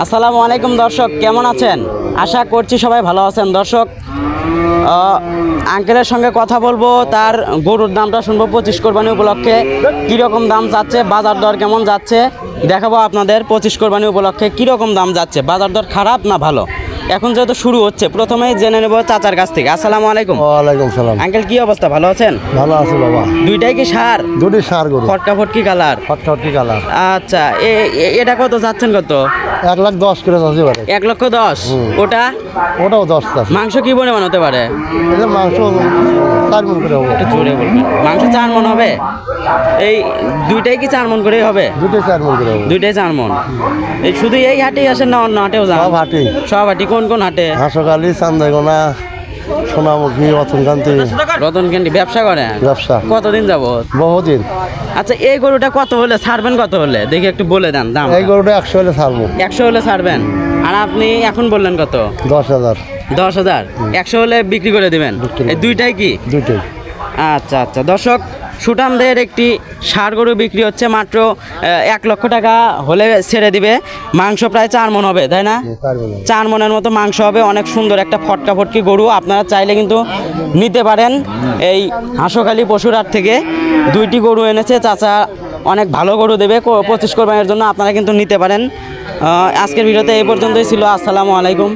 আসসালামু আলাইকুম দর্শক, কেমন আছেন? আশা করছি সবাই ভালো আছেন। দর্শক, আঙ্কেলের সঙ্গে কথা বলবো, তার গরুর দামটা শুনবো 25 কোরবানি উপলক্ষে কীরকম দাম যাচ্ছে, বাজার দর কেমন যাচ্ছে দেখাবো আপনাদের। 25 কোরবানি উপলক্ষে কীরকম দাম যাচ্ছে, বাজার দর খারাপ না ভালো, এখন যেহেতু শুরু হচ্ছে প্রথমেই জেনে নেব চাচার কাছ থেকে। আসসালামু আলাইকুম। ওয়ালাইকুম সালাম। আঙ্কেল কি অবস্থা, ভালো আছেন? ভালো আছি বাবা। দুইটাই কি সার? দুটি সার গরু, ফটকা ফটকি কালার। ফটফটি কালার। আচ্ছা, এটা কত যাচ্ছেন? কত? 1,10,000 করে যাচ্ছে পারে। 1,10,000। ওটা ওটাও 10 আছে। মাংস কি বনে বানাতে পারে? এদের মাংস 4 মণ করে হবে। একটু জোরে বলবেন। মাংস 4 মণ হবে? এই দুইটাই কি 4 মণ করেই হবে? দুটোই 4 মণ করে হবে। দুইটাই 4 মণ। এই শুধু এই হাটেই আসেন না অন্য হাটেও যান? সব হাটে। সব হাটে। কোন কোন হাটে? হাঁসকালি, চান্দাইগোনা, সোনামুখী, রতনকান্তি। রতনকান্দি ব্যবসা করেন? ব্যবসা কতদিন যাবত? বহুদিন। আচ্ছা, এই গরুটা কত হলে ছাড়বেন? কত হলে দেখি একটু বলে দেন দাম। এই গরুটা 100 হলে ছাড়বো। 100 হলে ছাড়বেন। আর আপনি এখন বললেন কত? 10,000। 10,000। 100 হলে বিক্রি করে দিবেন। এই দুইটাই কি? দুটোই। আচ্ছা আচ্ছা দর্শক, সুঠামদের একটি ষাঁড় গরু বিক্রি হচ্ছে মাত্র 1 লক্ষ টাকা হলে ছেড়ে দিবে। মাংস প্রায় 4 মণ হবে, তাই না? 4 মণের মতো মাংস হবে। অনেক সুন্দর একটা ফটকা ফটকি গরু, আপনারা চাইলে কিন্তু নিতে পারেন এই হাঁসখালি পশুরহাট থেকে। দুইটি গরু এনেছে চাচা, অনেক ভালো গরু দেবে 25 কোরবানির জন্য, আপনারা কিন্তু নিতে পারেন। আজকের ভিডিওতে এই পর্যন্তই ছিল। আসসালামু আলাইকুম।